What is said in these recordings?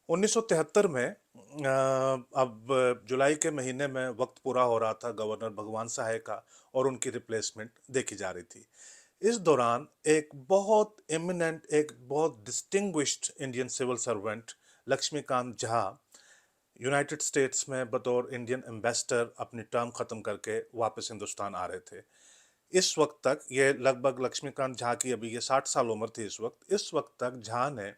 1973 में अब जुलाई के महीने में वक्त पूरा हो रहा था गवर्नर भगवान सहाय का और उनकी रिप्लेसमेंट देखी जा रही थी। इस दौरान एक बहुत इमिनेंट, एक बहुत distinguished Indian civil servant Lakshmikant Jha United States में बतौर इंडियन एम्बेसडर अपनी टर्म ख़त्म करके वापस हिंदुस्तान आ रहे थे। इस वक्त तक ये लगभग लक्ष्मीकांत झा की अभी ये 60 साल उम्र थी इस वक्त तक झा ने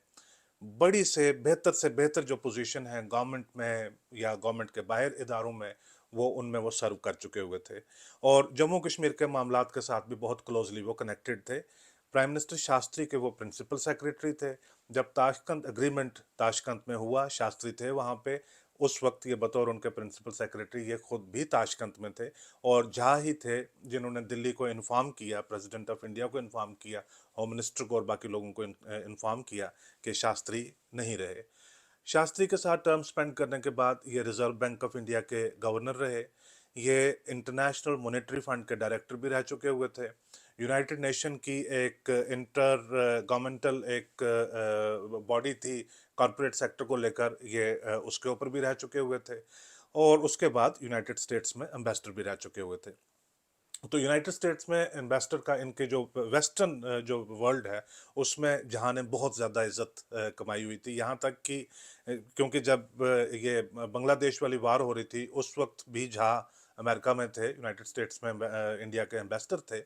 बड़ी से बेहतर जो पोजीशन है गवर्नमेंट में या गवर्नमेंट के बाहर इदारों में, वो उनमें वो सर्व कर चुके हुए थे और जम्मू कश्मीर के मामलात के साथ भी बहुत क्लोजली वो कनेक्टेड थे। प्राइम मिनिस्टर शास्त्री के वो प्रिंसिपल सेक्रेटरी थे। जब ताशकंद एग्रीमेंट ताशकंद में हुआ, शास्त्री थे वहाँ पे। उस वक्त ये बतौर उनके प्रिंसिपल सेक्रेटरी ये खुद भी ताशकंद में थे और झा ही थे जिन्होंने दिल्ली को इन्फॉर्म किया, प्रेसिडेंट ऑफ इंडिया को इन्फॉर्म किया, होम मिनिस्टर को और बाकी लोगों को इन्फॉर्म किया कि शास्त्री नहीं रहे। शास्त्री के साथ टर्म स्पेंड करने के बाद ये रिजर्व बैंक ऑफ इंडिया के गवर्नर रहे। ये इंटरनेशनल मॉनेटरी फंड के डायरेक्टर भी रह चुके हुए थे। यूनाइटेड नेशन की एक इंटर गवर्नमेंटल एक बॉडी थी कॉरपोरेट सेक्टर को लेकर, ये उसके ऊपर भी रह चुके हुए थे और उसके बाद यूनाइटेड स्टेट्स में एम्बेसडर भी रह चुके हुए थे। तो यूनाइटेड स्टेट्स में एम्बेसडर का इनके जो वेस्टर्न जो वर्ल्ड है उसमें जहाँ ने बहुत ज़्यादा इज्जत कमाई हुई थी। यहाँ तक कि क्योंकि जब ये बांग्लादेश वाली वार हो रही थी उस वक्त भी जहाँ अमेरिका में थे, यूनाइटेड स्टेट्स में इंडिया के एम्बेसडर थे।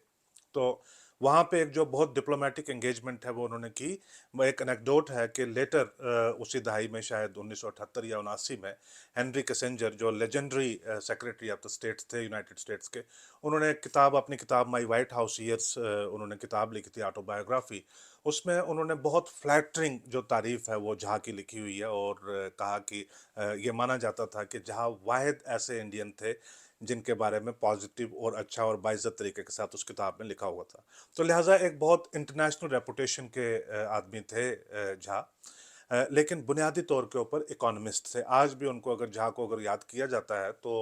तो वहाँ पे एक जो बहुत डिप्लोमेटिक एंगेजमेंट है वो उन्होंने की। वो एक एनेक्डोट है कि लेटर उसी दहाई में शायद 1978 या 79 में हेनरी किसिंजर जो legendary secretary of the states थे यूनाइटेड स्टेट्स के, उन्होंने एक किताब, अपनी किताब माई वाइट हाउस ईयर्स, उन्होंने किताब लिखी थी ऑटोबायोग्राफी। उसमें उन्होंने बहुत फ्लैटरिंग जो तारीफ है वो झा की लिखी हुई है और कहा कि ये माना जाता था कि झा वाहिद ऐसे इंडियन थे जिनके बारे में पॉजिटिव और अच्छा और बाइज्जत तरीके के साथ उस किताब में लिखा हुआ था। तो लिहाजा एक बहुत इंटरनेशनल रेपुटेशन के आदमी थे झा। लेकिन बुनियादी तौर के ऊपर इकोनॉमिस्ट थे। आज भी उनको अगर झा को अगर याद किया जाता है तो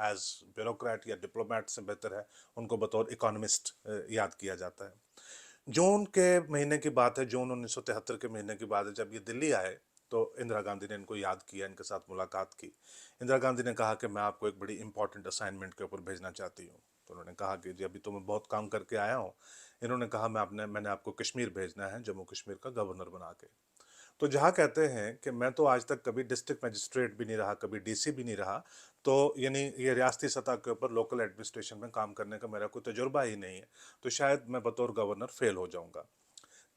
एज ब्यूरोक्रेट या डिप्लोमेट से बेहतर है उनको बतौर इकोनॉमिस्ट याद किया जाता है। जून के महीने की बात है, जून 1973 के महीने की बात है, जब ये दिल्ली आए तो इंदिरा गांधी ने इनको याद किया, इनके साथ मुलाकात की। इंदिरा गांधी ने कहा कि मैं आपको एक बड़ी इंपॉर्टेंट असाइनमेंट के ऊपर भेजना चाहती हूँ। तो उन्होंने कहा कि जी अभी तो मैं बहुत काम करके आया हूँ। इन्होंने कहा मैंने आपको कश्मीर भेजना है, जम्मू कश्मीर का गवर्नर बना के। तो जहाँ कहते हैं कि मैं तो आज तक कभी डिस्ट्रिक्ट मजिस्ट्रेट भी नहीं रहा, कभी डीसी भी नहीं रहा, तो यानी ये रियासती सतह के ऊपर लोकल एडमिनिस्ट्रेशन में काम करने का मेरा कोई तजुर्बा ही नहीं है, तो शायद मैं बतौर गवर्नर फेल हो जाऊंगा।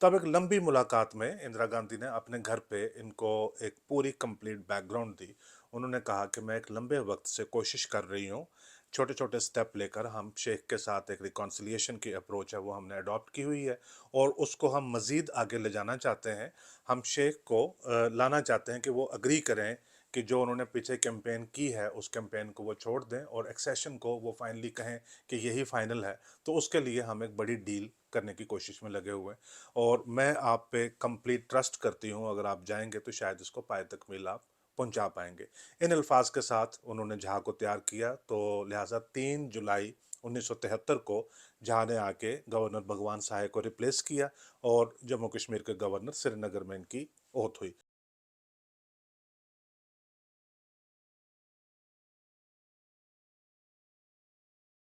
तब एक लंबी मुलाकात में इंदिरा गांधी ने अपने घर पे इनको एक पूरी कंप्लीट बैकग्राउंड दी। उन्होंने कहा कि मैं एक लंबे वक्त से कोशिश कर रही हूँ, छोटे छोटे स्टेप लेकर हम शेख के साथ एक रिकॉन्सिलिएशन की अप्रोच है वो हमने अडॉप्ट की हुई है और उसको हम मज़ीद आगे ले जाना चाहते हैं। हम शेख को लाना चाहते हैं कि वो अग्री करें कि जो उन्होंने पीछे कैंपेन की है उस कैंपेन को वो छोड़ दें और एक्सेशन को वो फाइनली कहें कि यही फाइनल है। तो उसके लिए हम एक बड़ी डील करने की कोशिश में लगे हुए हैं और मैं आप पे कंप्लीट ट्रस्ट करती हूँ, अगर आप जाएंगे तो शायद इसको पाए तकमील आप पहुंचा पाएंगे। इन अल्फाज के साथ उन्होंने झा को तैयार किया। तो लिहाजा 3 जुलाई 1973 को झा ने आके गवर्नर भगवान सहाय को रिप्लेस किया और जम्मू कश्मीर के गवर्नर श्रीनगर में इनकी ओथ हुई।